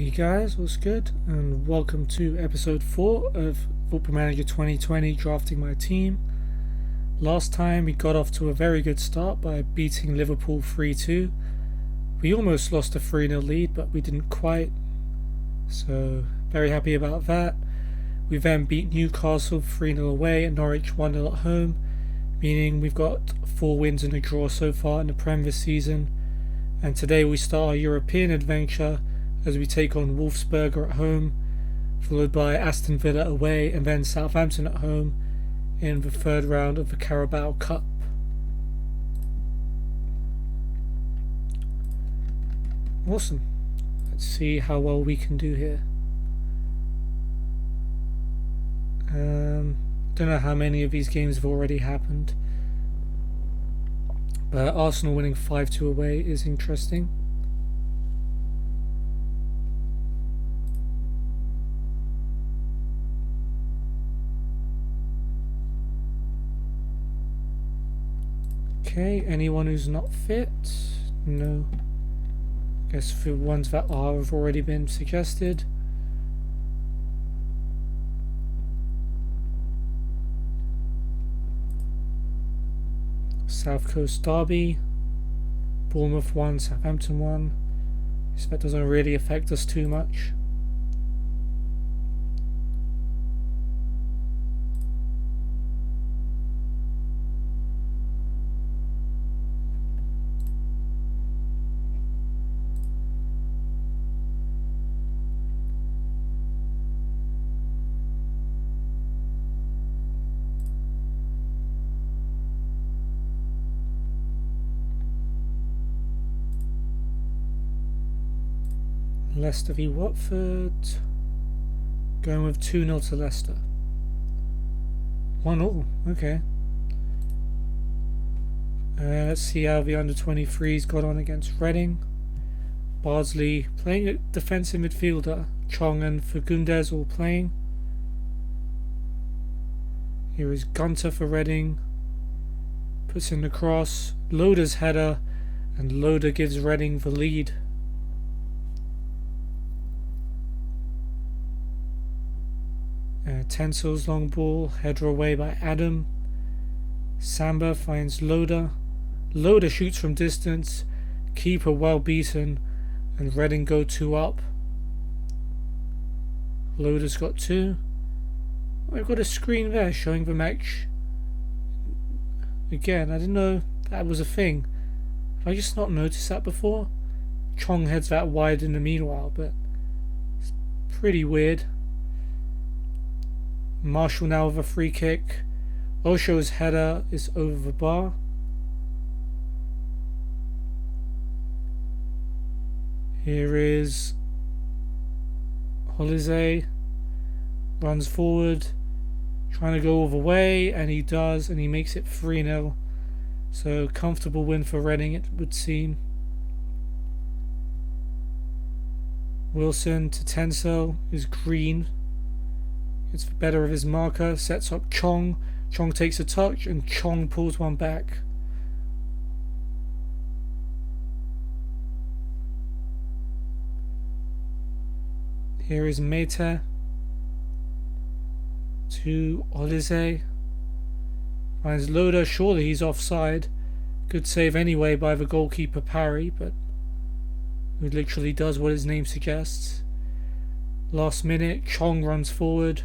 Hey guys, what's good? And welcome to episode 4 of Football Manager 2020 Drafting My Team. Last time we got off to a very good start by beating Liverpool 3-2. We almost lost a 3-0 lead, but we didn't quite. So, very happy about that. We then beat Newcastle 3-0 away and Norwich 1-0 at home, meaning we've got 4 wins and a draw so far in the Prem this season. And today we start our European adventure as we take on Wolfsberger at home, followed by Aston Villa away and then Southampton at home in the third round of the Carabao Cup. Awesome. Let's see how well we can do here. Don't know how many of these games have already happened, but Arsenal winning 5-2 away is interesting. Okay, anyone who's not fit? No. Guess the ones that are have already been suggested. South Coast Derby. Bournemouth 1, Southampton 1. So that doesn't really affect us too much. Leicester v Watford. Going with 2-0 to Leicester. 1-0, okay. Let's see how the under-23s got on against Reading. Bardsley playing at defensive midfielder. Chong and Fagundes all playing. Here is Gunter for Reading. Puts in the cross. Loader's header. And Loader gives Reading the lead. Tensel's long ball, header away by Adam. Samba finds Loader. Loader shoots from distance. Keeper well beaten. And Reading go 2 up. Loader's got 2. I've got a screen there showing the match. Again, I didn't know that was a thing. Have I just not noticed that before? Chong heads that wide in the meanwhile, but it's pretty weird. Marshall now with a free kick. Osho's header is over the bar. Here is Holizé. Runs forward. Trying to go all the way, and he does, and he makes it 3-0. So comfortable win for Reading, it would seem. Wilson to Tensel is green. It's the better of his marker, sets up Chong. Chong takes a touch and Chong pulls one back. Here is Mete to Olise. Finds Loader, surely he's offside. Good save anyway by the goalkeeper Parry, but who literally does what his name suggests. Last minute, Chong runs forward.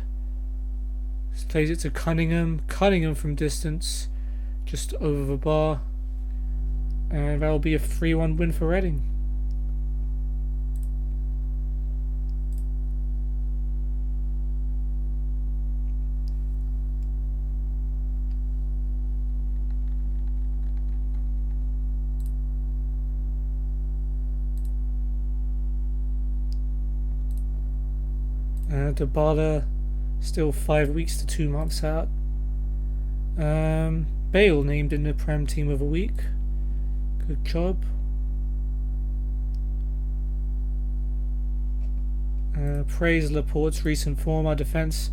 Plays it to Cunningham. Cunningham from distance, just over the bar. And that'll be a 3-1 win for Reading. Dybala still 5 weeks to 2 months out. Bale named in the Prem Team of the Week. Good job. Praise Laporte's recent form. Our defence,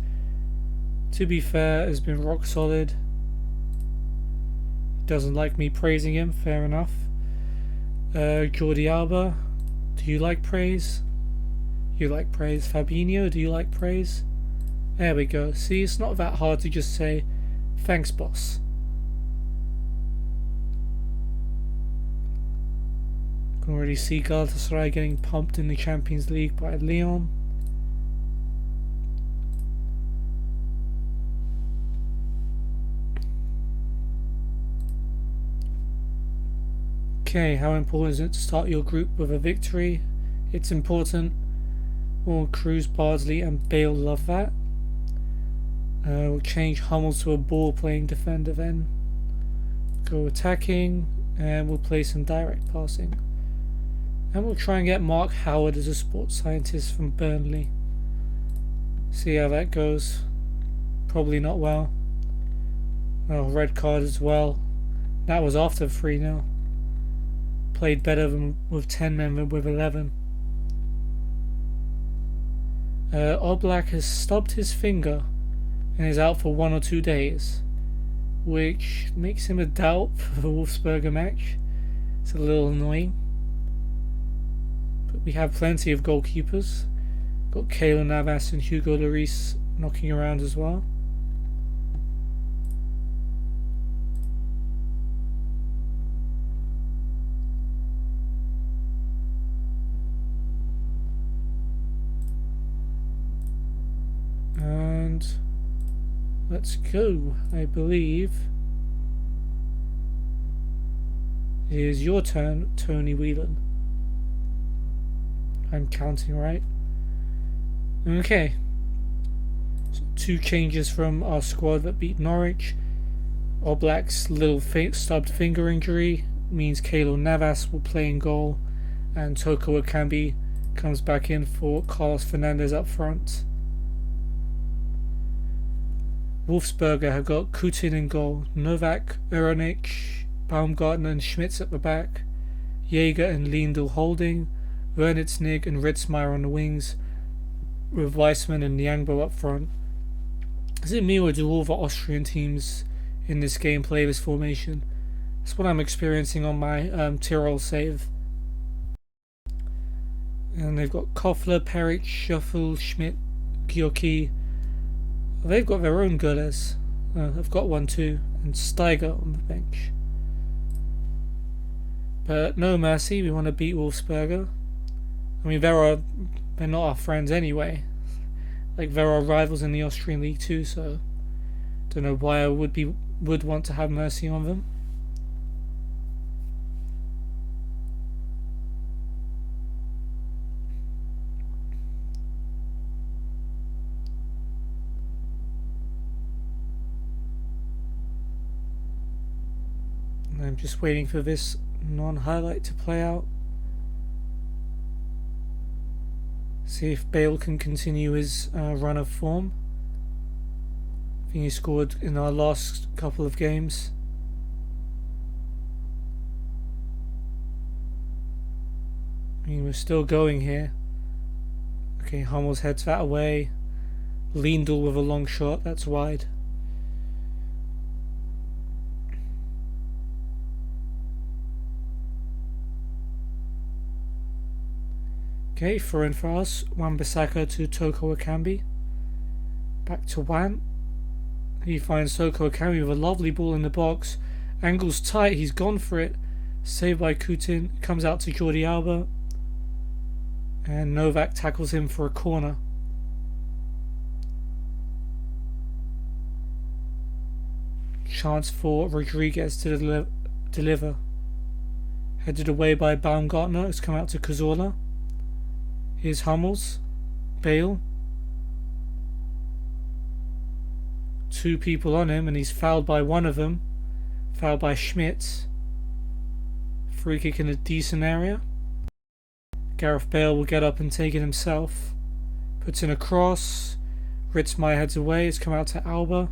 to be fair, has been rock solid. Doesn't like me praising him, fair enough. Jordi Alba, do you like praise? You like praise. Fabinho, do you like praise? There we go. See, it's not that hard to just say, thanks, boss. Can already see Galatasaray getting pumped in the Champions League by Lyon. Okay, how important is it to start your group with a victory? It's important. Well, Cruz, Bardsley and Bale love that. We'll change Hummels to a ball-playing defender then. Go attacking, and we'll play some direct passing. And we'll try and get Mark Howard as a sports scientist from Burnley. See how that goes. Probably not well. Oh, red card as well. That was after 3-0. Played better than with 10 men than with 11. Oblak has stubbed his finger and is out for 1 or 2 days, which makes him a doubt for the Wolfsburger match. It's a little annoying. But we have plenty of goalkeepers. Got Keylor Navas and Hugo Lloris knocking around as well. And let's go. I believe it is your turn, Tony Whelan. I'm counting right. Okay. So 2 changes from our squad that beat Norwich. Oblak's little stubbed finger injury means Keylor Navas will play in goal, and Toko Ekambi comes back in for Carlos Fernandez up front. Wolfsburger have got Kutin in goal, Novak, Uranic, Baumgartner and Schmitz at the back, Jaeger and Lindl holding, Wernitsnig and Ritzmeier on the wings, with Weissman and Nyangbo up front. Is it me or do all the Austrian teams in this game play this formation? That's what I'm experiencing on my Tyrol save. And they've got Koffler, Peric, Shuffle, Schmidt, Gyorki. They've got their own goalers. I've got one too, and Steiger on the bench. But no mercy, we want to beat Wolfsburger. I mean, they're not our friends anyway. Like, they're our rivals in the Austrian League too, so don't know why I would want to have mercy on them. I'm just waiting for this non-highlight to play out. See if Bale can continue his run of form. I think he scored in our last couple of games. I mean, we're still going here. Okay, Hummels heads that away. Lindl with a long shot, that's wide. Okay, throw in for us. Wan-Bissaka to Toko Ekambi. Back to Wan. He finds Toko Ekambi with a lovely ball in the box. Angle's tight, he's gone for it. Saved by Kutin. Comes out to Jordi Alba. And Novak tackles him for a corner. Chance for Rodriguez to deliver. Headed away by Baumgartner. It's come out to Cazorla. Here's Hummels, Bale. 2 people on him and he's fouled by one of them. Fouled by Schmitz. Free kick in a decent area. Gareth Bale will get up and take it himself. Puts in a cross. Ritzmeier heads away. It's come out to Alba.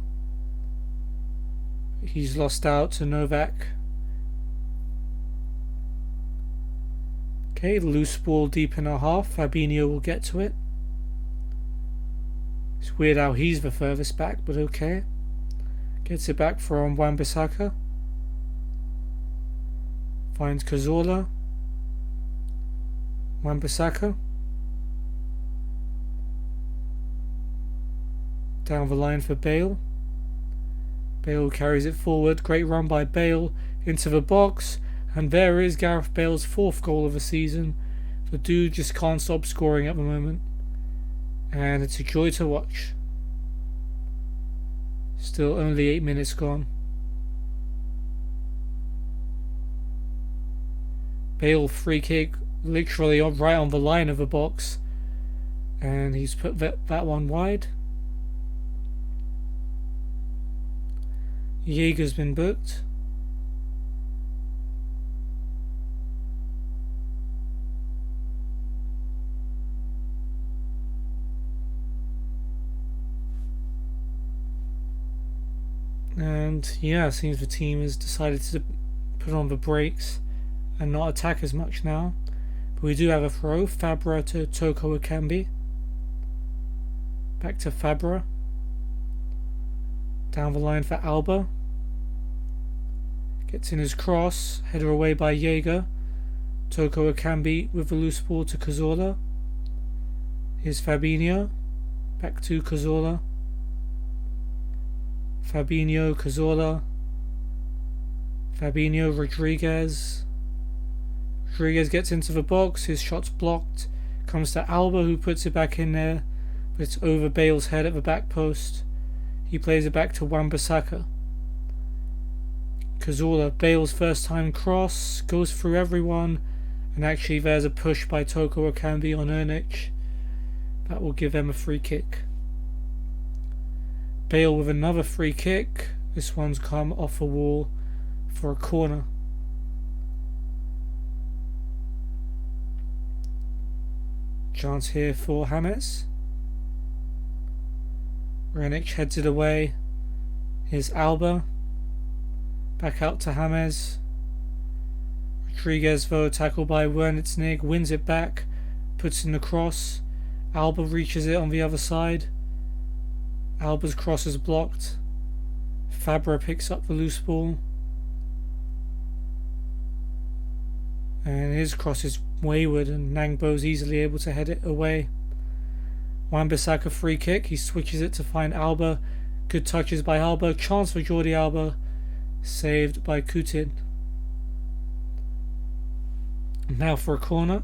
He's lost out to Novak. Okay, loose ball deep in our half. Fabinho will get to it. It's weird how he's the furthest back, but okay. Gets it back from Wan-Bissaka. Finds Cazorla. Wan-Bissaka. Down the line for Bale. Bale carries it forward. Great run by Bale into the box. And there is Gareth Bale's 4th goal of the season. The dude just can't stop scoring at the moment. And it's a joy to watch. Still only 8 minutes gone. Bale free kick literally right on the line of the box. And he's put that one wide. Jaeger's been booked. And yeah, it seems the team has decided to put on the brakes and not attack as much now. But we do have a throw. Fabra to Toko Ekambi. Back to Fabra. Down the line for Alba. Gets in his cross. Header away by Jaeger. Toko Ekambi with the loose ball to Cazorla. Here's Fabinho. Back to Cazorla. Fabinho, Cazorla. Fabinho, Rodriguez. Rodriguez gets into the box. His shot's blocked. Comes to Alba, who puts it back in there. But it's over Bale's head at the back post. He plays it back to Wan-Bissaka. Cazorla, Bale's first time cross. Goes through everyone. And actually there's a push by Toko Ekambi on Ernic. That will give them a free kick. Bale with another free kick. This one's come off a wall for a corner. Chance here for James. Renic heads it away. Here's Alba. Back out to James. Rodriguez though, tackled by Wernitznig, wins it back, puts in the cross. Alba reaches it on the other side. Alba's cross is blocked. Fabra picks up the loose ball. And his cross is wayward and Nangbo's easily able to head it away. Wan-Bissaka free kick. He switches it to find Alba. Good touches by Alba. Chance for Jordi Alba. Saved by Coutin. Now for a corner.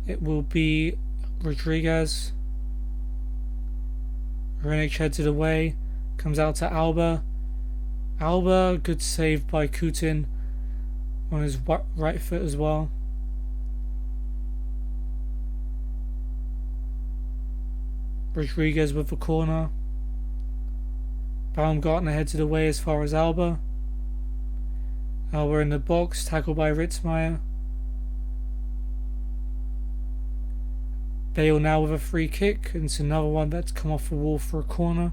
It will be Rodriguez. Renic heads it away. Comes out to Alba. Alba, good save by Coutin on his right foot as well. Rodriguez with the corner. Baumgartner heads it away as far as Alba. Alba in the box, tackled by Ritzmaier. Bale now with a free kick, and it's another one that's come off the wall for a corner.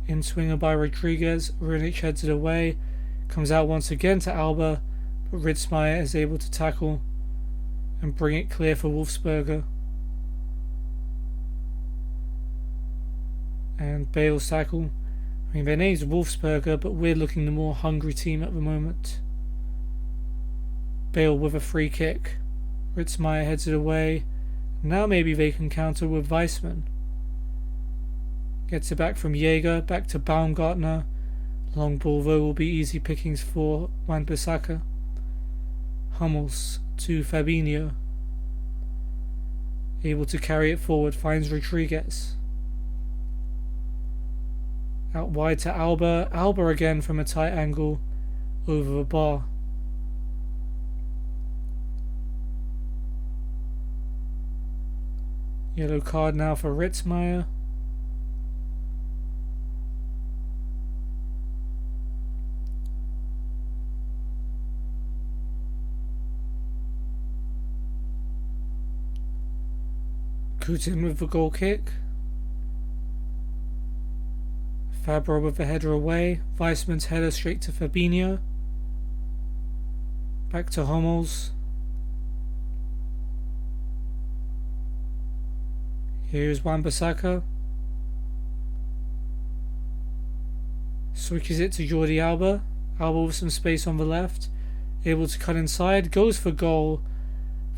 In swinger by Rodriguez. Renic heads it away. Comes out once again to Alba, but Ritzmaier is able to tackle and bring it clear for Wolfsberger. And Bale's tackle. I mean, their name's Wolfsberger, but we're looking the more hungry team at the moment. Bale with a free kick. Ritzmaier heads it away. Now maybe they can counter with Weissman. Gets it back from Jaeger, back to Baumgartner. Long ball though will be easy pickings for Wan-Bissaka. Hummels to Fabinho. Able to carry it forward, finds Rodriguez. Out wide to Alba. Alba again from a tight angle over the bar. Yellow card now for Ritzmaier. Coutin with the goal kick. Fabra with the header away. Weissman's header straight to Fabinho. Back to Hummels. Here's Wan-Bissaka. Switches it to Jordi Alba. Alba with some space on the left, able to cut inside, goes for goal,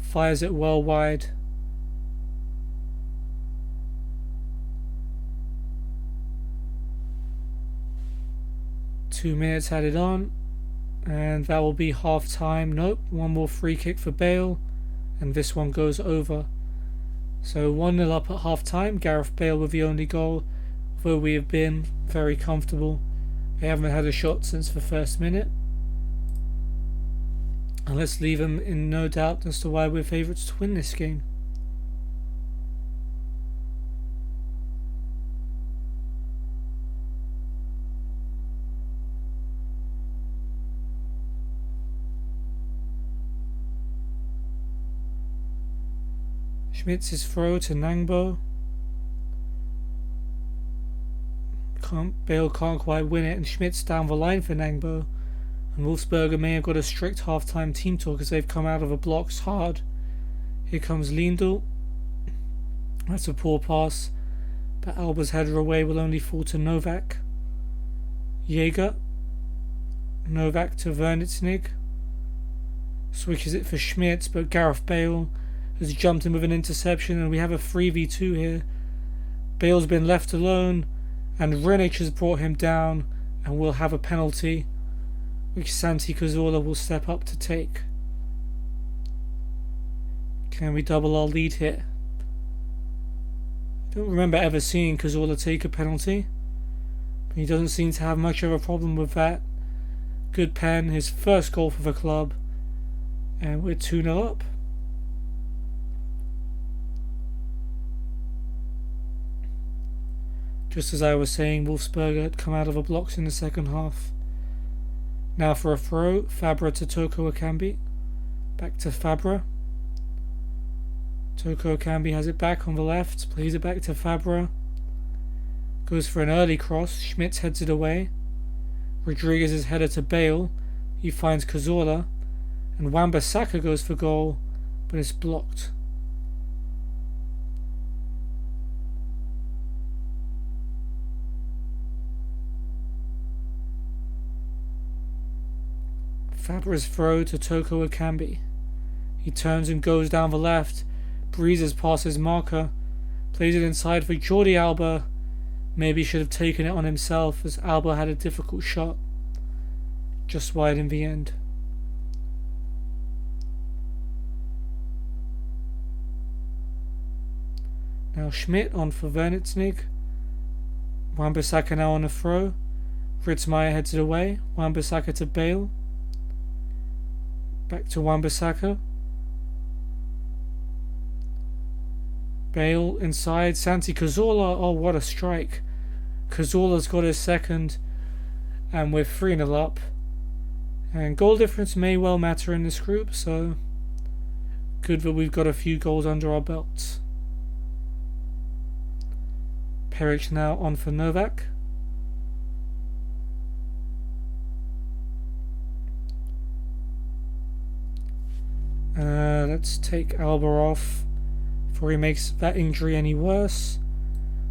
fires it well wide. Two minutes added on, and that will be half time. Nope, one more free kick for Bale, and this one goes over. So 1-0 up at half time. Gareth Bale with the only goal, although we have been very comfortable. They haven't had a shot since the first minute. And let's leave them in no doubt as to why we're favourites to win this game. Schmitz's throw to Nangbo. Bale can't quite win it, and Schmitz down the line for Nangbo. And Wolfsberger may have got a strict half-time team talk as they've come out of the blocks hard. Here comes Lindl. That's a poor pass, but Alba's header away will only fall to Novak. Jaeger. Novak to Vernitsnig. Switches it for Schmitz, but Gareth Bale has jumped in with an interception, and we have a 3v2 here. Bale's been left alone, and Rinic has brought him down, and we'll have a penalty, which Santi Cazorla will step up to take. Can we double our lead here? I don't remember ever seeing Cazorla take a penalty, but he doesn't seem to have much of a problem with that. Good pen, his first goal for the club, and we're 2-0 up. Just as I was saying, Wolfsberger had come out of the blocks in the second half. Now for a throw, Fabra to Toko Akambi. Back to Fabra. Toko Akambi has it back on the left, plays it back to Fabra. Goes for an early cross, Schmitz heads it away. Rodriguez's header to Bale. He finds Cazorla. And Wan-Bissaka goes for goal, but it's blocked. Fabra's throw to Toko Akambi. He turns and goes down the left, breezes past his marker, plays it inside for Jordi Alba. Maybe should have taken it on himself as Alba had a difficult shot. Just wide in the end. Now Schmidt on for Vernitsnig. Wan-Bissaka now on a throw. Ritzmaier heads it away. Wan-Bissaka to Bale. Back to Wan-Bissaka. Bale inside. Santi Cazorla. Oh, what a strike. Cazorla's got his second. And we're 3-0 up. And goal difference may well matter in this group, so good that we've got a few goals under our belts. Peric now on for Novak. Let's take Alba off before he makes that injury any worse.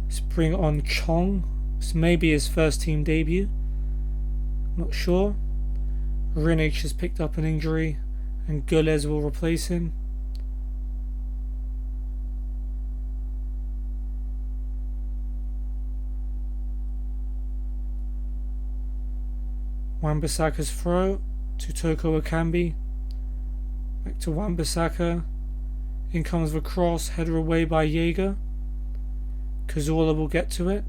Let's bring on Chong. This may be his first team debut. Not sure. Rinic has picked up an injury and Gulez will replace him. Wan-Bissaka's throw to Toko Akambi. Back to Wan-Bissaka. In comes the cross, header away by Jaeger. Cazorla will get to it.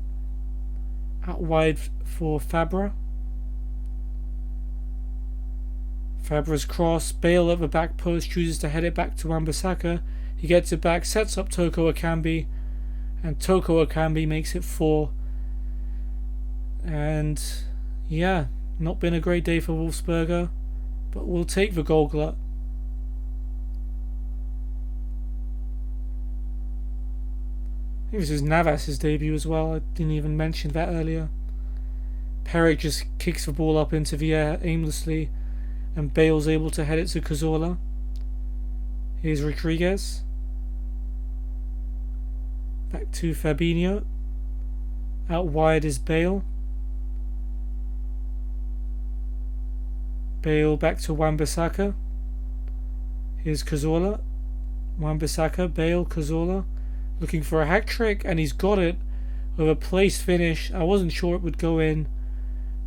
Out wide for Fabra. Fabra's cross, Bale at the back post, chooses to head it back to Wan-Bissaka. He gets it back, sets up Toko Akambi, and Toko Akambi makes it 4. And yeah, not been a great day for Wolfsberger, but we'll take the goal glut. I think this is Navas' debut as well. I didn't even mention that earlier. Peric just kicks the ball up into the air aimlessly, and Bale's able to head it to Cazorla. Here's Rodriguez. Back to Fabinho. Out wide is Bale. Bale back to Wan-Bissaka. Here's Cazorla. Wan-Bissaka, Bale, Cazorla. Looking for a hat trick, and he's got it with a place finish. I wasn't sure it would go in,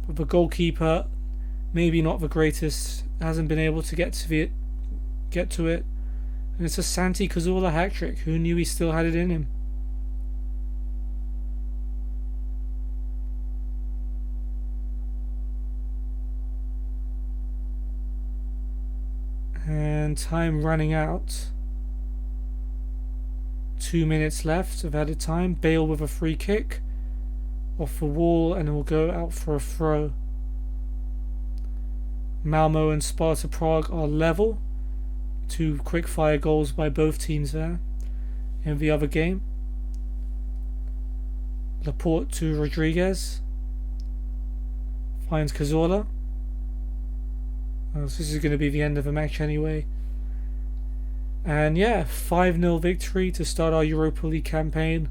but the goalkeeper, maybe not the greatest, hasn't been able to get to it. And it's a Santi Cazorla hat trick. Who knew he still had it in him? And time running out. 2 minutes left of added time. Bale with a free kick off the wall, and it will go out for a throw. Malmo and Sparta Prague are level. 2 quick-fire goals by both teams there in the other game. Laporte to Rodriguez. Finds Cazorla. So this is going to be the end of the match anyway. And yeah, 5-0 victory to start our Europa League campaign.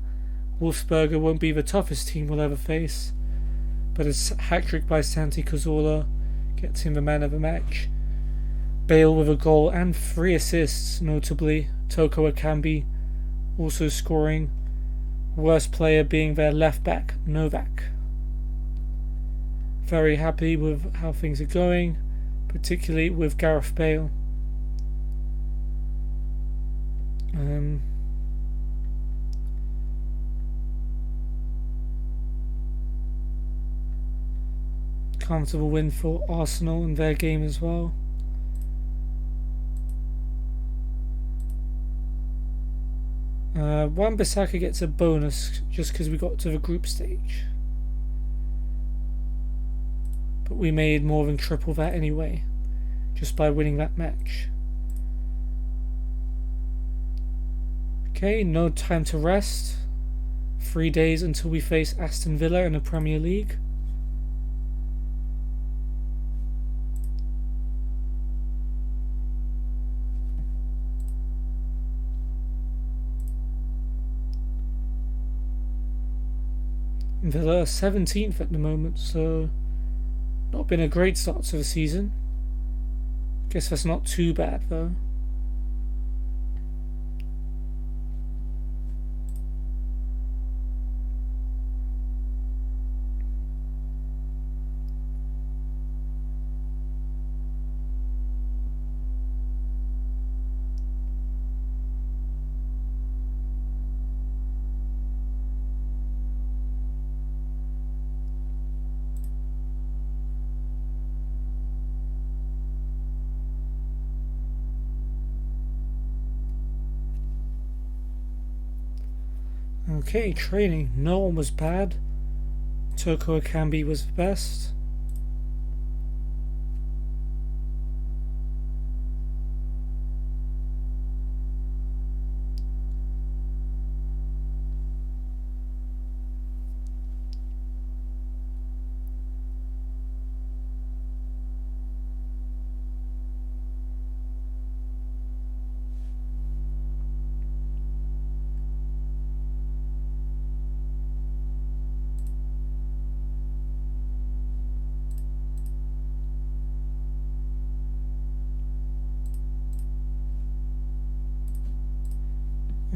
Wolfsberger won't be the toughest team we'll ever face, but a hat-trick by Santi Cazorla gets him the man of the match. Bale with a goal and 3 assists, notably. Toko Akambi also scoring. Worst player being their left back, Novak. Very happy with how things are going, particularly with Gareth Bale. Comfortable win for Arsenal in their game as well. Wan-Bissaka gets a bonus just because we got to the group stage, but we made more than triple that anyway, just by winning that match. Okay, no time to rest. 3 days until we face Aston Villa in the Premier League. Villa are 17th at the moment, so not been a great start to the season. Guess that's not too bad though. Okay, training. No one was bad. Toko Akambi was the best.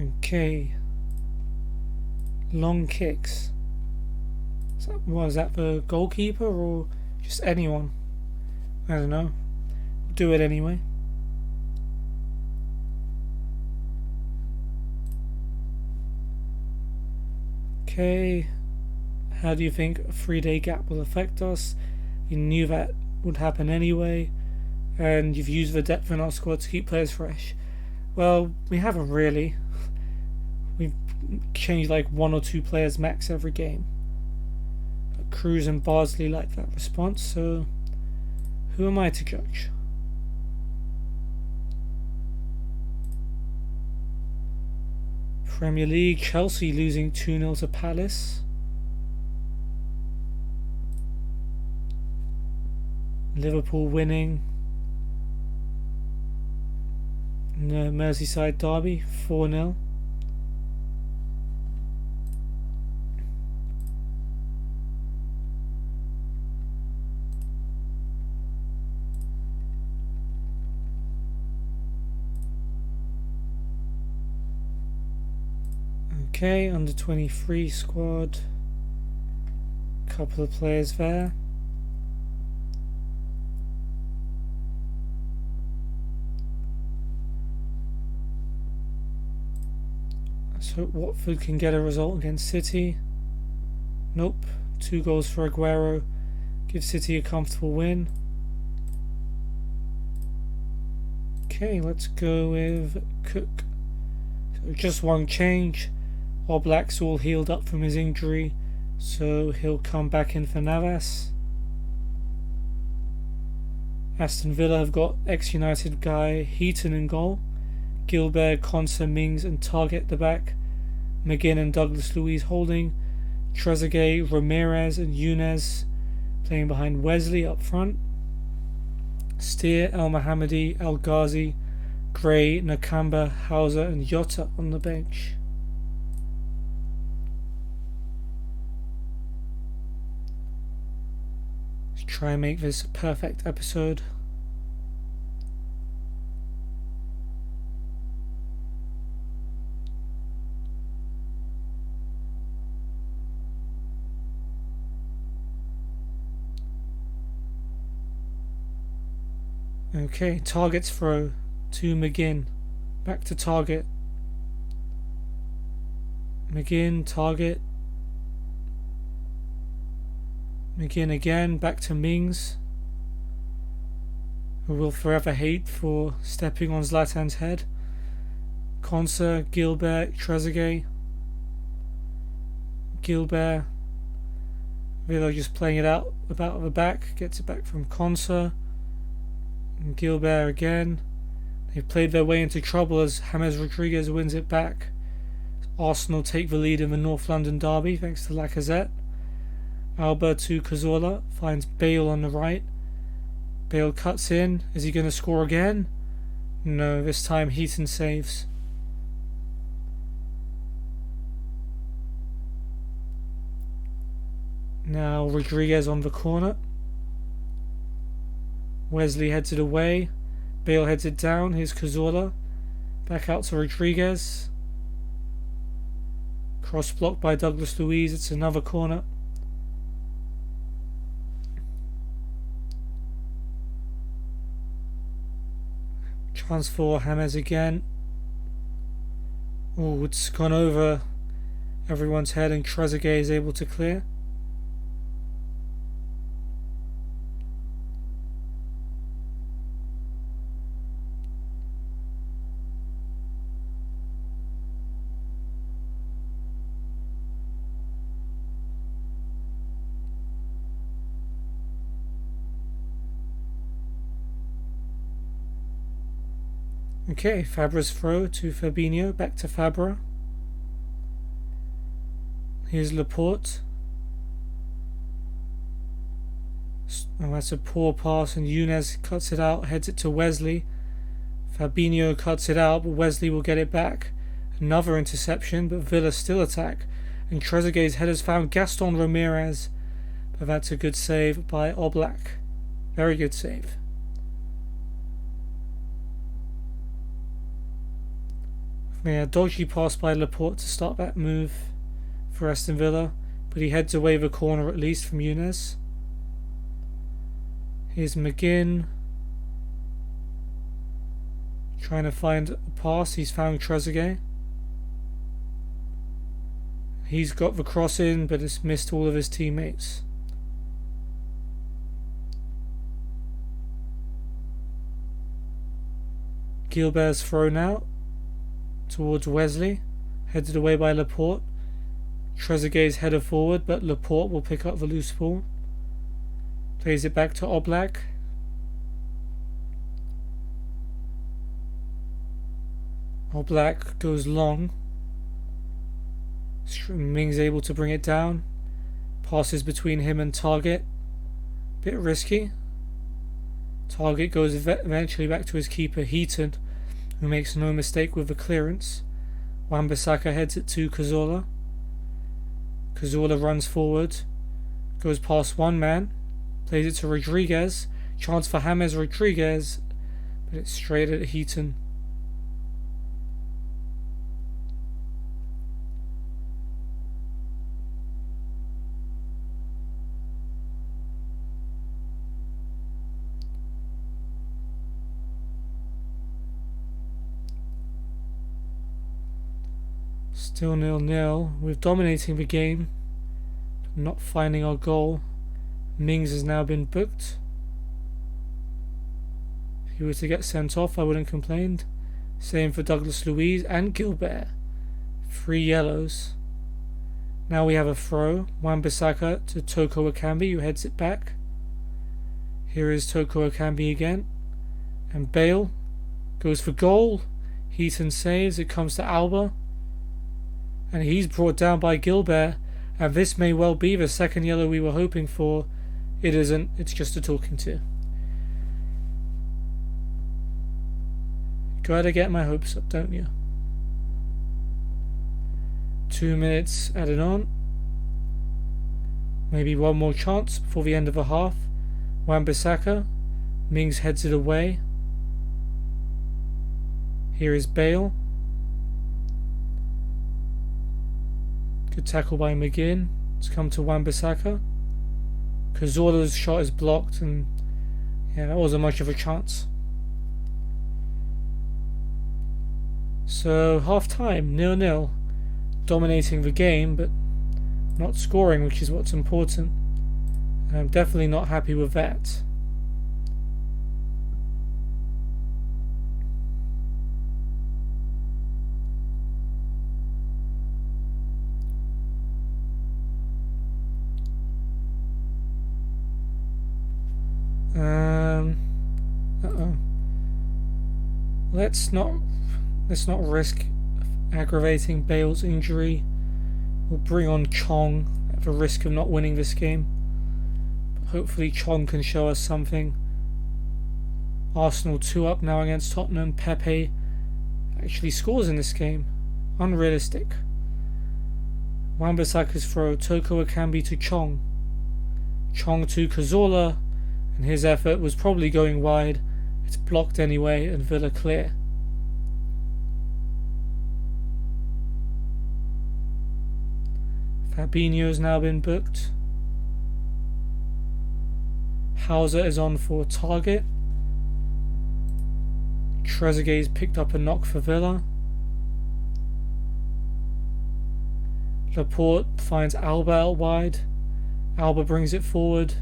Okay. Long kicks. Was that the goalkeeper or just anyone? I don't know. We'll do it anyway. Okay. How do you think a 3-day gap will affect us? You knew that would happen anyway, and you've used the depth in our squad to keep players fresh. Well, we haven't really. We've changed like 1 or 2 players max every game. But Cruz and Bardsley like that response, so who am I to judge? Premier League, Chelsea losing 2-0 to Palace. Liverpool winning in the Merseyside derby 4-0. Okay, under 23 squad. Couple of players there. So Watford can get a result against City. Nope. 2 goals for Aguero. Give City a comfortable win. Okay, let's go with Cook. So just one change. Oblak's all healed up from his injury, so he'll come back in for Navas. Aston Villa have got ex-United guy Heaton in goal. Gilbert, Konsa, Mings and Target at the back. McGinn and Douglas Luiz holding. Trezeguet, Ramirez and Younes playing behind Wesley up front. Steer, El Mohammadi, El Ghazi, Gray, Nakamba, Hauser and Jota on the bench. Let's try and make this a perfect episode. Okay, Target's throw to McGinn. Back to Target. McGinn, Target. McGinn again, back to Mings, who will forever hate for stepping on Zlatan's head. Konsa, Gilbert, Trezeguet. Gilbert. Villa just playing it out about the back. Gets it back from Konsa. And Gilbert again. They've played their way into trouble as James Rodriguez wins it back. Arsenal take the lead in the North London derby thanks to Lacazette. Alba to Cazorla, finds Bale on the right. Bale cuts in. Is he going to score again? No, this time Heaton saves. Now Rodriguez on the corner. Wesley heads it away. Bale heads it down. Here's Cazorla. Back out to Rodriguez. Cross blocked by Douglas Luiz. It's another corner. Transfer James again. Oh, it's gone over everyone's head and Trezeguet is able to clear. Okay, Fabra's throw to Fabinho, back to Fabra. Here's Laporte. Oh, that's a poor pass and Younes cuts it out, heads it to Wesley. Fabinho cuts it out, but Wesley will get it back. Another interception, but Villa still attack. And Trezeguet's header's found Gaston Ramirez. But that's a good save by Oblak. Very good save. A dodgy pass by Laporte to start that move for Aston Villa, but he heads away the corner at least from Younes. Here's McGinn trying to find a pass. He's found Trezeguet. He's got the cross in, but it's missed all of his teammates. Gilbert's thrown out towards Wesley, headed away by Laporte. Trezeguet's header forward, but Laporte will pick up the loose ball. Plays it back to Oblak. Oblak goes long. Ming's able to bring it down. Passes between him and Target. Bit risky. Target goes eventually back to his keeper Heaton, who makes no mistake with the clearance. Wan-Bissaka heads it to Cazorla. Cazorla runs forward, goes past one man, plays it to Rodriguez. Chance for James Rodriguez, but it's straight at Heaton. Still 0-0. We're dominating the game, but not finding our goal. Mings has now been booked. If he were to get sent off, I wouldn't complain. Same for Douglas Luiz and Gilbert. 3 yellows. Now we have a throw. Wan-Bissaka to Toko Ekambi, who heads it back. Here is Toko Ekambi again. And Bale goes for goal. Heaton saves. It comes to Alba. And he's brought down by Gilbert. And this may well be the second yellow we were hoping for. It isn't. It's just a talking to. Gotta get my hopes up, don't you? 2 minutes added on. Maybe one more chance before the end of the half. Wan-Bissaka. Mings heads it away. Here is Bale. Good tackle by McGinn. It's come to Wan-Bissaka. Cazorla's shot is blocked, and yeah, that wasn't much of a chance. So half time, 0-0. Dominating the game, but not scoring, which is what's important. And I'm definitely not happy with that. Let's not risk aggravating Bale's injury. We'll bring on Chong at the risk of not winning this game. But hopefully Chong can show us something. Arsenal 2 up now against Tottenham. Pepe actually scores in this game. Unrealistic. Wan-Bissaka's throw. Toko Ekambi to Chong. Chong to Cazorla. And his effort was probably going wide. It's blocked anyway, and Villa clear. Fabinho's now been booked. Hauser is on for target. Trezeguet's picked up a knock for Villa. Laporte finds Alba out wide. Alba brings it forward.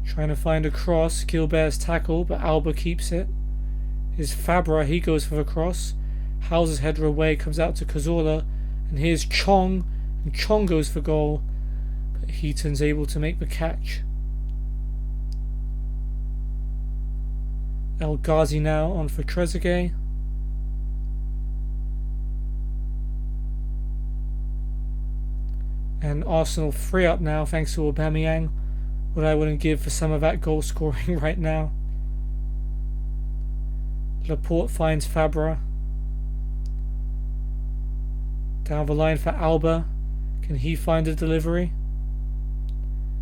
Trying to find a cross. Gilbert's tackle, but Alba keeps it. Here's Fabra, he goes for the cross. Hauser's header away, comes out to Cazorla. And here's Chong, and Chong goes for goal. But Heaton's able to make the catch. El Ghazi now on for Trezeguet. And Arsenal 3 up now thanks to Aubameyang. What I wouldn't give for some of that goal scoring right now. Laporte finds Fabra. Down the line for Alba. Can he find a delivery?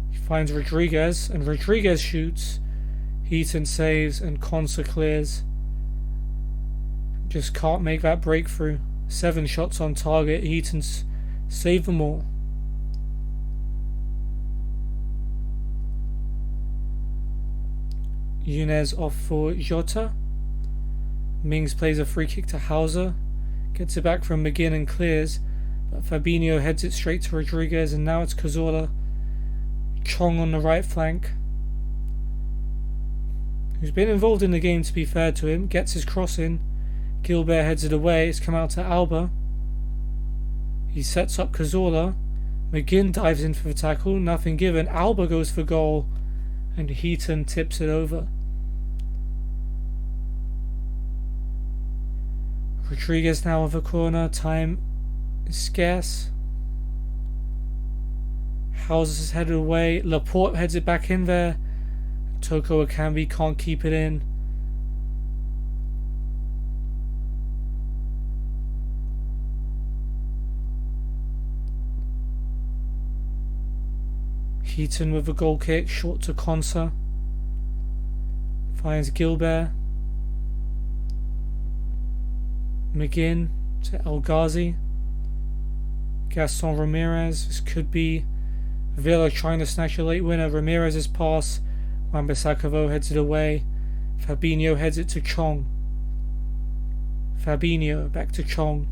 He finds Rodriguez, and Rodriguez shoots. Heaton saves, and Konsa clears. Just can't make that breakthrough. 7 shots on target. Heaton's saved them all. Yunez off for Jota. Mings plays a free kick to Hauser. Gets it back from McGinn and clears. But Fabinho heads it straight to Rodriguez, and now it's Cazorla. Chong on the right flank. Who's been involved in the game, to be fair to him. Gets his cross in. Gilbert heads it away. It's come out to Alba. He sets up Cazorla. McGinn dives in for the tackle. Nothing given. Alba goes for goal. And Heaton tips it over. Rodriguez now with a corner. Time is scarce. Hauser's headed away. Laporte heads it back in there. Toko Ekambi can't keep it in. Heaton with a goal kick, short to Konsa. Finds Gilbert. McGinn to El Ghazi. Gaston Ramirez. This could be Villa trying to snatch a late winner. Ramirez's pass. Wan-Bissaka heads it away. Fabinho heads it to Chong. Fabinho back to Chong.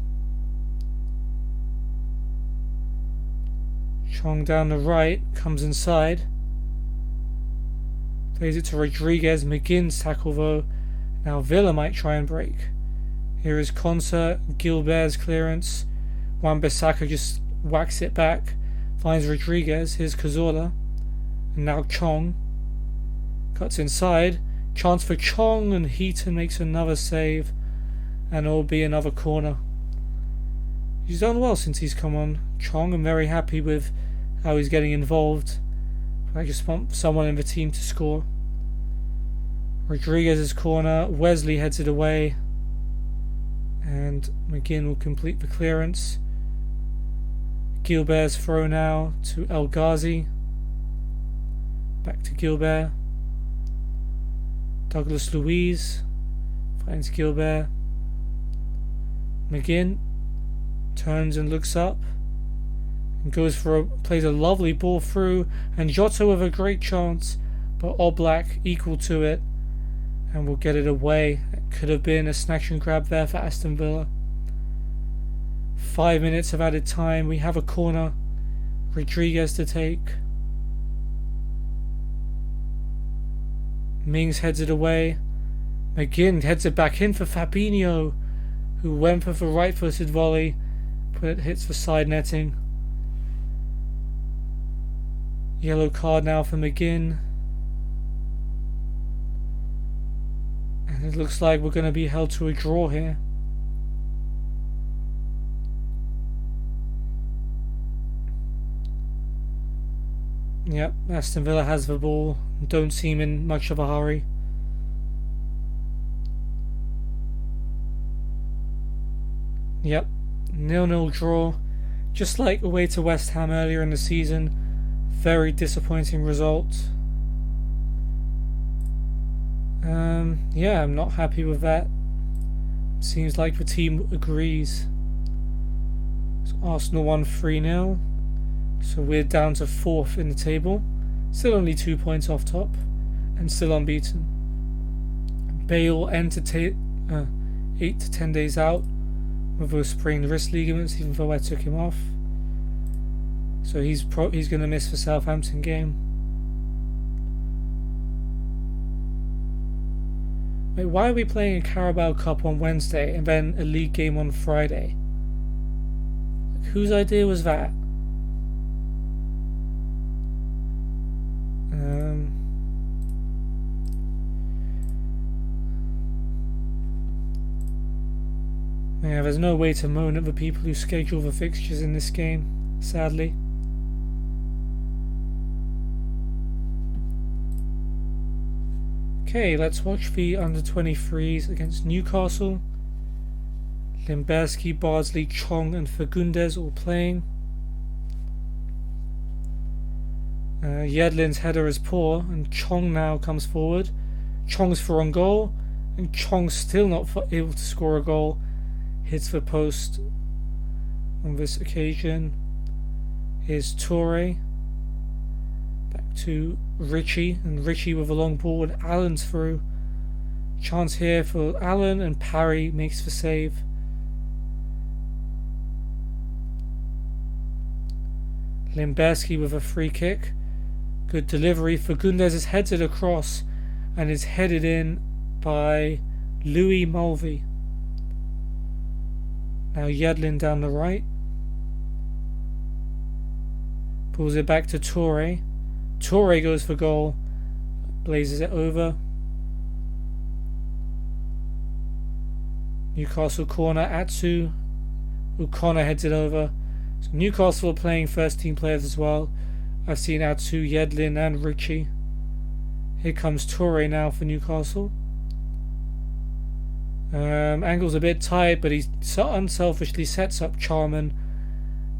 Chong down the right, comes inside. Plays it to Rodriguez. McGinn's tackle though. Now Villa might try and break. Here is Konsa. Gilbert's clearance. Wan-Bissaka just whacks it back. Finds Rodriguez. Here's Cazorla. And now Chong. Cuts inside. Chance for Chong, and Heaton makes another save. And it'll be another corner. He's done well since he's come on. Chong, I'm very happy with how he's getting involved. I just want someone in the team to score. Rodriguez's corner. Wesley heads it away. And McGinn will complete the clearance. Gilbert's throw now to El Ghazi. Back to Gilbert. Douglas Luiz finds Gilbert. McGinn turns and looks up and plays a lovely ball through, and Jota with a great chance, but Oblak equal to it and will get it away. It could have been a snatch and grab there for Aston Villa. 5 minutes of added time. We have a corner. Rodriguez to take. Mings heads it away. McGinn heads it back in for Fabinho, who went for the right-footed volley, but it hits the side netting. Yellow card now for McGinn. And it looks like we're going to be held to a draw here. Yep, Aston Villa has the ball. Don't seem in much of a hurry. Yep, 0-0 draw. Just like away to West Ham earlier in the season. Very disappointing result. Yeah, I'm not happy with that. Seems like the team agrees. So Arsenal won 3-0. So we're down to 4th in the table. Still only 2 points off top. And still unbeaten. Bale entered 8 to 10 days out with those sprained wrist ligaments, even though I took him off. So he's going to miss the Southampton game. Wait, why are we playing a Carabao Cup on Wednesday and then a league game on Friday? Whose idea was that? Yeah, there's no way to moan at the people who schedule the fixtures in this game, sadly. Okay, let's watch the under-23s against Newcastle. Limberski, Bardsley, Chong and Fagundes all playing. Yedlin's header is poor, and Chong now comes forward. Chong's for on goal, and Chong's still not able to score a goal. Hits the post on this occasion. Here's Toure. Back to Ritchie, and Ritchie with a long ball, and Allen's through. Chance here for Allen, and Parry makes the save. Limberski with a free kick. Good delivery. Fagundes is headed across and is headed in by Louis Mulvey. Now Yedlin down the right. Pulls it back to Toure. Toure goes for goal. Blazes it over. Newcastle corner. Atsu. O'Connor heads it over. So Newcastle are playing first team players as well. I've seen Atsu, Yedlin and Ritchie. Here comes Toure now for Newcastle. Angle's a bit tight, but he unselfishly sets up Charman,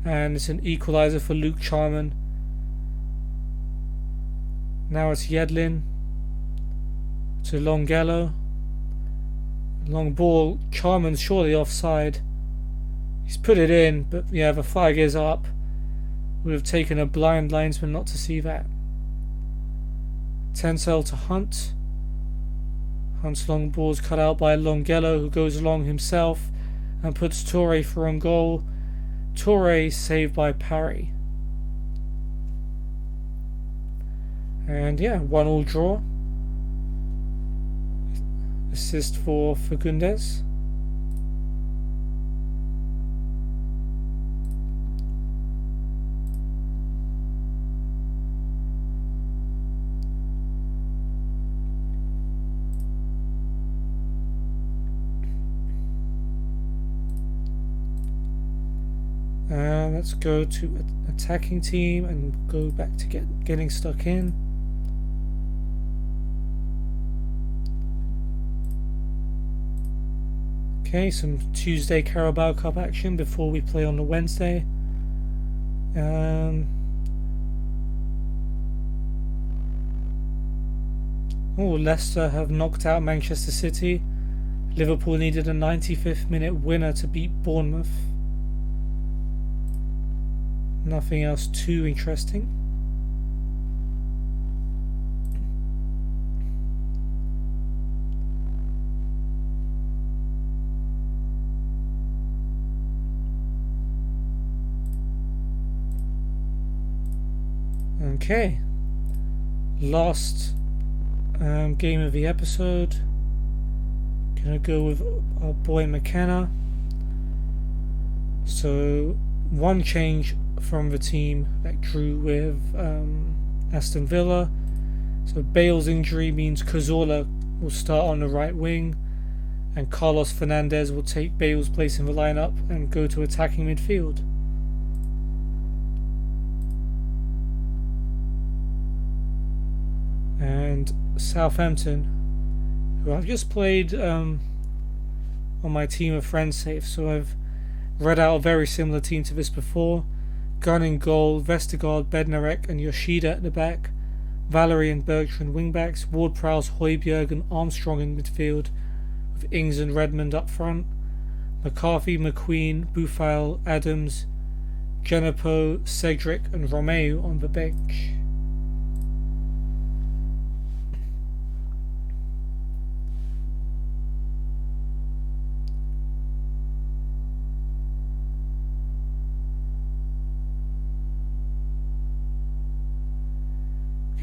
and it's an equaliser for Luke Charman. Now it's Yedlin to Longello. Long ball. Charman's surely offside. He's put it in, but yeah, the flag is up. Would have taken a blind linesman not to see that. Tencel to Hunt. Hunt's long ball's cut out by Longelo, who goes along himself and puts Toure for on goal. Toure saved by Parry. And yeah, 1-1 draw. Assist for Fagundes. Let's go to attacking team and go back to getting stuck in. Okay, some Tuesday Carabao Cup action before we play on the Wednesday. Leicester have knocked out Manchester City. Liverpool needed a 95th minute winner to beat Bournemouth. Nothing else too interesting. Okay, last game of the episode. Gonna go with our boy McKenna. So one change from the team that drew with Aston Villa. So Bale's injury means Cazorla will start on the right wing, and Carlos Fernandez will take Bale's place in the lineup and go to attacking midfield. And Southampton, who I've just played on my team of friends safe, so I've read out a very similar team to this before. Gunn in goal, Vestergaard, Bednarek and Yoshida at the back, Valerie and Bergtrand wing-backs, Ward-Prowse, Højbjerg and Armstrong in midfield, with Ings and Redmond up front, McCarthy, McQueen, Boufal, Adams, Genepo, Cedric and Romeu on the bench.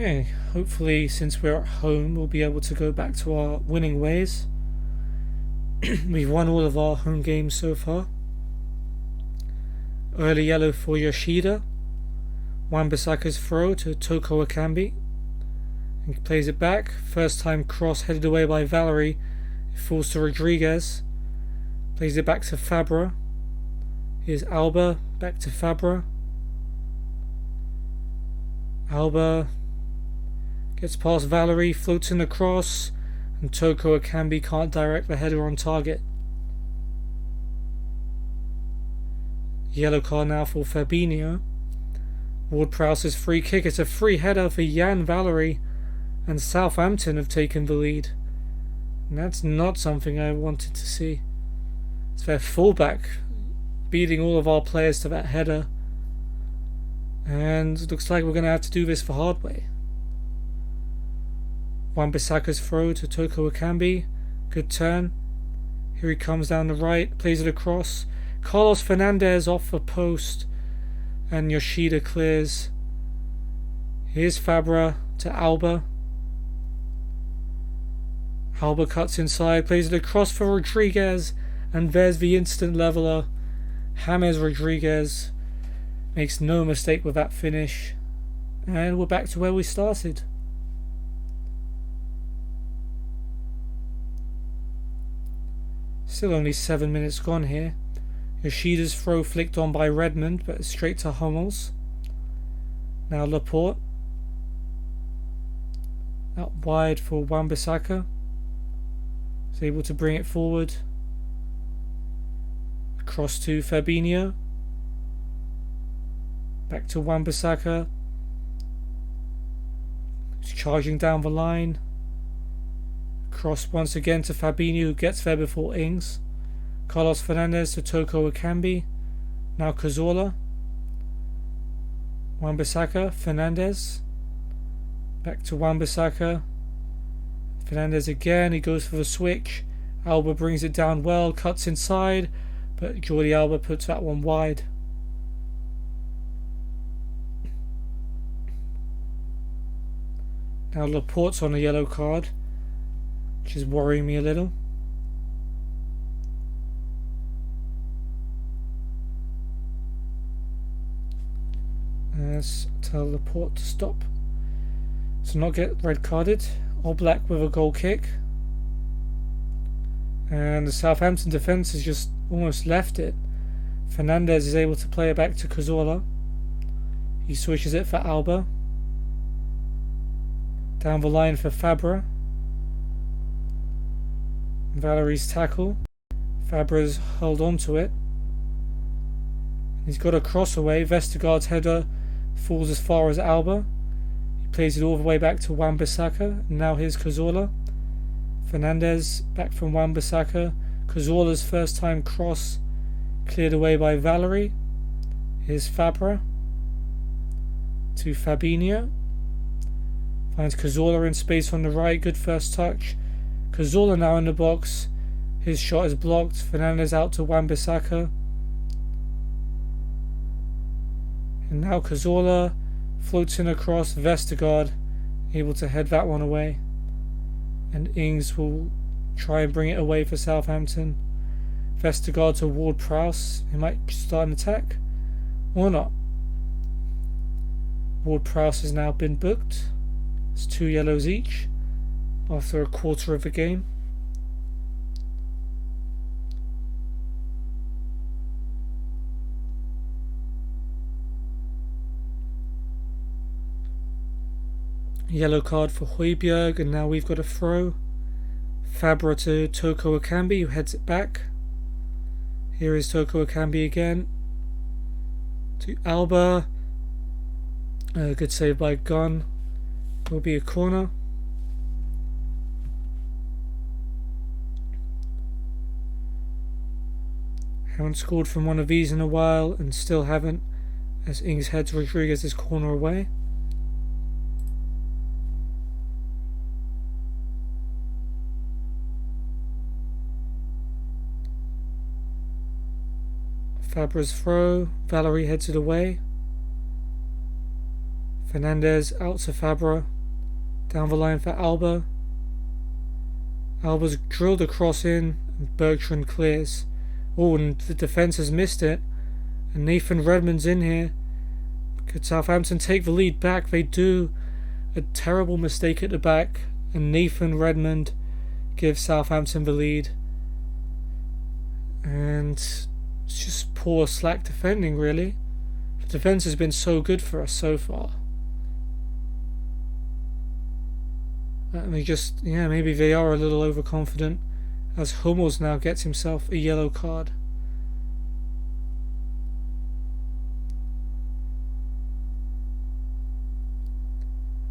Okay, hopefully since we're at home we'll be able to go back to our winning ways. We've won all of our home games so far. Early yellow for Yoshida. Wan-Bissaka's throw to Toko Akambi. And he plays it back. First time cross headed away by Valerie. It falls to Rodriguez. Plays it back to Fabra. Here's Alba. Back to Fabra. Alba gets past Valerie, floats in the cross, and Toko Akambi can't direct the header on target. Yellow card now for Fabinho. Ward-Prowse's free kick. It's a free header for Jan Valerie, and Southampton have taken the lead. And that's not something I wanted to see. It's their fullback beating all of our players to that header. And it looks like we're going to have to do this the hard way. Wan-Bissaka's throw to Toko Akambi. Good turn. Here he comes down the right. Plays it across. Carlos Fernandez off the post. And Yoshida clears. Here's Fabra to Alba. Alba cuts inside. Plays it across for Rodriguez. And there's the instant leveller. James Rodriguez makes no mistake with that finish. And we're back to where we started. Still only 7 minutes gone here. Yoshida's throw flicked on by Redmond, but straight to Hummels. Now Laporte. Out wide for Wan-Bissaka. Is able to bring it forward. Across to Fabinho. Back to Wan-Bissaka. He's charging down the line. Cross once again to Fabinho, who gets there before Ings. Carlos Fernandez to Toko Akambi. Now Cazorla. Wan-Bissaka, Fernandez. Back to Wan-Bissaka. Fernandez again, he goes for the switch. Alba brings it down well, cuts inside, but Jordi Alba puts that one wide. Now Laporte's on a yellow card, which is worrying me a little. Let's tell Laporte to stop. So not get red carded. All Black with a goal kick. And the Southampton defence has just almost left it. Fernandez is able to play it back to Cazorla. He switches it for Alba. Down the line for Fabra. Valerie's tackle. Fabra's held on to it. He's got a cross away. Vestergaard's header falls as far as Alba. He plays it all the way back to Wan-Bissaka. And now here's Cazorla. Fernandez back from Wan-Bissaka. Cazorla's first time cross cleared away by Valerie. Here's Fabra to Fabinho. Finds Cazorla in space on the right. Good first touch. Cazorla now in the box. His shot is blocked. Fernandez out to Wan-Bissaka. And now Cazorla floats in across. Vestergaard able to head that one away. And Ings will try and bring it away for Southampton. Vestergaard to Ward-Prowse. He might start an attack. Or not. Ward-Prowse has now been booked. It's 2 yellows each after a quarter of the game. Yellow card for Højbjerg, and now we've got a throw. Fabra to Toko Ekambi, who heads it back. Here is Toko Ekambi again. To Alba. Good save by Gunn. Will be a corner. Haven't scored from one of these in a while, and still haven't, as Ings heads Rodriguez's corner away. Fabra's throw. Valerie heads it away. Fernandez out to Fabra. Down the line for Alba. Alba's drilled a cross in, and Bertrand clears. Oh, and the defence has missed it. And Nathan Redmond's in here. Could Southampton take the lead back? They do. A terrible mistake at the back, and Nathan Redmond gives Southampton the lead. And it's just poor slack defending, really. The defence has been so good for us so far. And they just, maybe they are a little overconfident, as Hummels now gets himself a yellow card.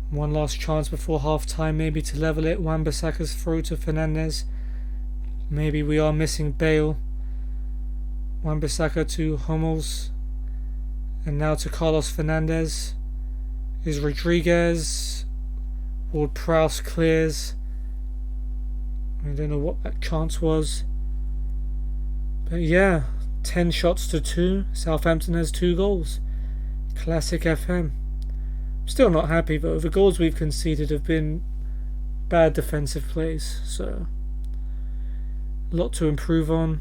One last chance before half time, maybe to level it. Wan-Bissaka's throw to Fernandez. Maybe we are missing Bale. Wan-Bissaka to Hummels. And now to Carlos Fernandez. Is Rodriguez. Ward-Prowse clears. I don't know what that chance was. But 10 shots to 2. Southampton has 2 goals. Classic FM. Still not happy though. The goals we've conceded have been bad defensive plays, so a lot to improve on.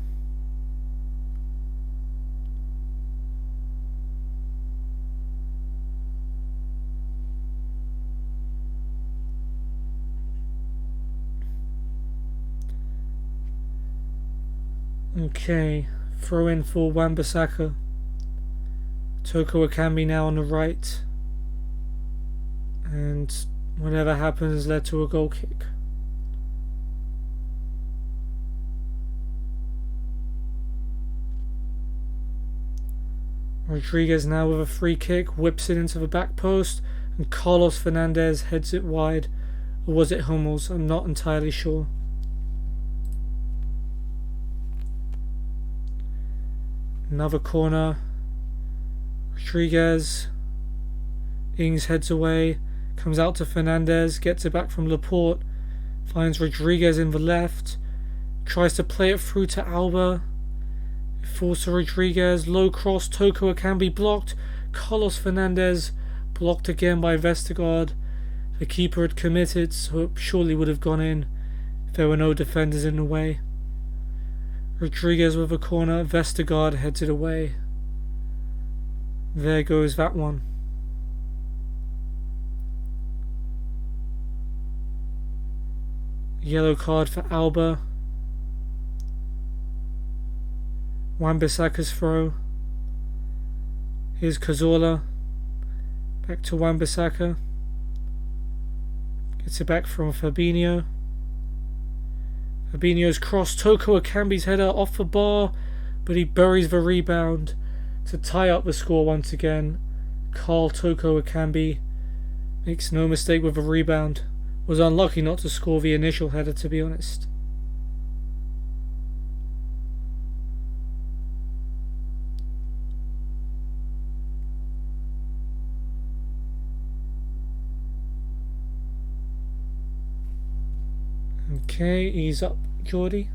Okay, throw in for Wan-Bissaka. Toko Ekambi now on the right. And whatever happens led to a goal kick. Rodriguez now with a free kick, whips it into the back post, and Carlos Fernandez heads it wide. Or was it Hummels? I'm not entirely sure. Another corner. Rodriguez. Ings heads away. Comes out to Fernandez. Gets it back from Laporte. Finds Rodriguez in the left. Tries to play it through to Alba. It falls to Rodriguez. Low cross. Toko Akambi blocked. Carlos Fernandez blocked again by Vestergaard. The keeper had committed, so it surely would have gone in if there were no defenders in the way. Rodriguez with a corner. Vestergaard heads it away. There goes that one. Yellow card for Alba. Wan-Bissaka's throw. Here's Cazorla. Back to Wan-Bissaka. Gets it back from Fabinho. Fabinho's cross. Toko Akambi's header off the bar, but he buries the rebound to tie up the score once again. Carl Toko Akambi makes no mistake with the rebound. Was unlucky not to score the initial header, to be honest. Okay, ease up, Geordie.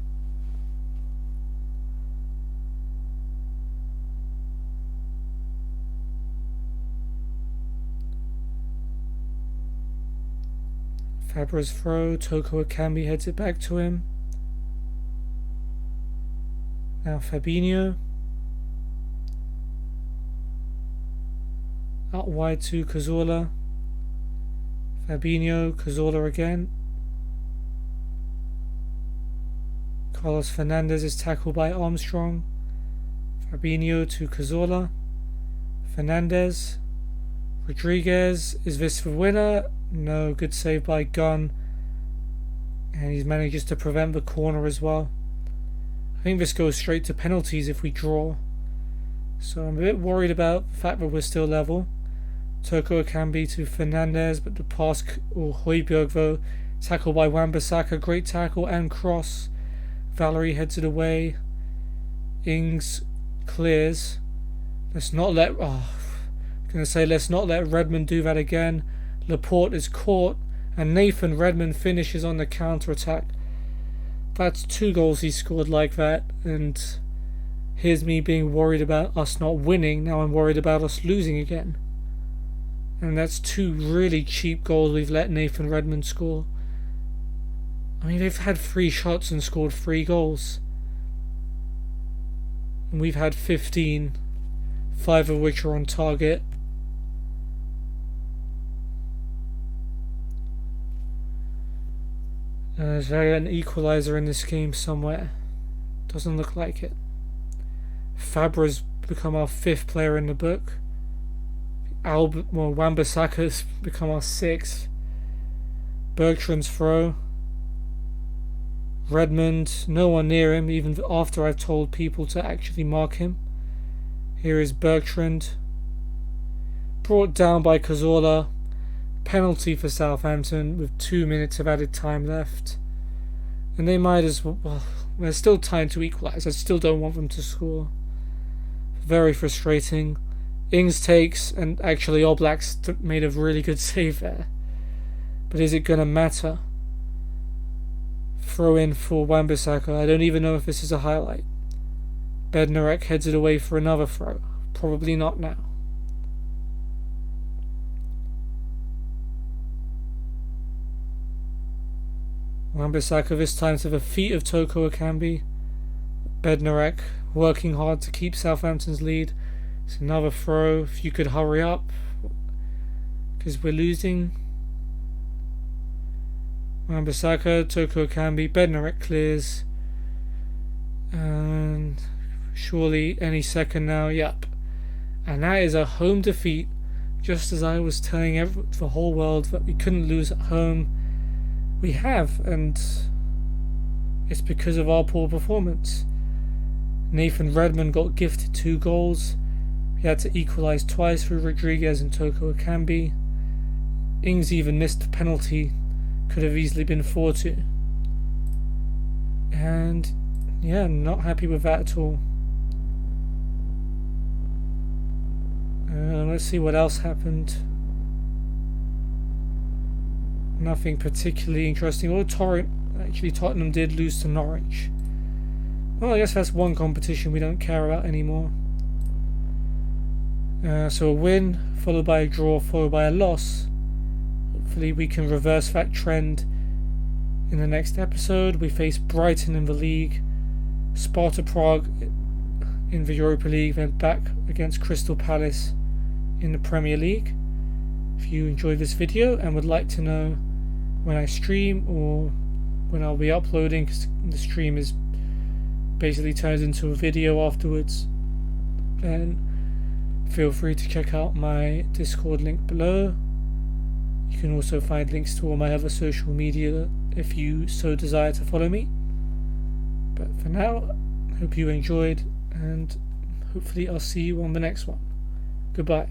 Fabra's throw. Toko Akambi heads it back to him. Now Fabinho. Out wide to Cazorla. Fabinho, Cazorla again. Carlos Fernandez is tackled by Armstrong. Fabinho to Cazorla. Fernandez. Rodriguez. Is this the winner? No, good save by Gunn. And he manages to prevent the corner as well. I think this goes straight to penalties if we draw. So I'm a bit worried about the fact that we're still level. Toko Akambi to Fernandez, but the pass, or Højbjerg though, tackled by Wan-Bissaka, great tackle and cross. Valerie heads it away. Ings clears. Let's not let Redmond do that again. Laporte is caught, and Nathan Redmond finishes on the counter-attack. That's 2 goals he scored like that, and here's me being worried about us not winning. Now I'm worried about us losing again. And that's 2 really cheap goals we've let Nathan Redmond score. I mean, they've had 3 shots and scored 3 goals. And we've had 15, 5 of which are on target. There's an equaliser in this game somewhere. Doesn't look like it. Fabra's become our 5th player in the book. Wan-Bissaka's become our 6th. Bertrand's throw. Redmond, no one near him, even after I've told people to actually mark him. Here is Bertrand. Brought down by Cazorla. Penalty for Southampton with 2 minutes of added time left. And they might as well, there's still time to equalise. I still don't want them to score. Very frustrating. Ings takes, and actually Oblak's made a really good save there. But is it going to matter? Throw in for Wan-Bissaka. I don't even know if this is a highlight. Bednarek heads it away for another throw. Probably not now. Wan-Bissaka this time to the feet of Toko Akambi. Bednarek working hard to keep Southampton's lead. It's another throw. If you could hurry up, because we're losing. Wan-Bissaka, Toko Akambi, Bednarek clears. And surely any second now, yep. And that is a home defeat, just as I was telling the whole world that we couldn't lose at home. We have, and it's because of our poor performance. Nathan Redmond got gifted 2 goals. He had to equalise twice through Rodriguez and Toko Akambi. Ings even missed a penalty. Could have easily been 4-2. And yeah, not happy with that at all. Let's see what else happened. nothing particularly interesting. Or Tottenham did lose to Norwich. Well, I guess that's one competition we don't care about anymore. So a win, followed by a draw, followed by a loss. Hopefully we can reverse that trend in the next episode. We face Brighton in the league, Sparta Prague in the Europa League, then back against Crystal Palace in the Premier League. If you enjoyed this video and would like to know when I stream or when I'll be uploading, because the stream is basically turned into a video afterwards, then feel free to check out my Discord link below. You can also find links to all my other social media if you so desire to follow me. But for now, I hope you enjoyed, and hopefully I'll see you on the next one. Goodbye.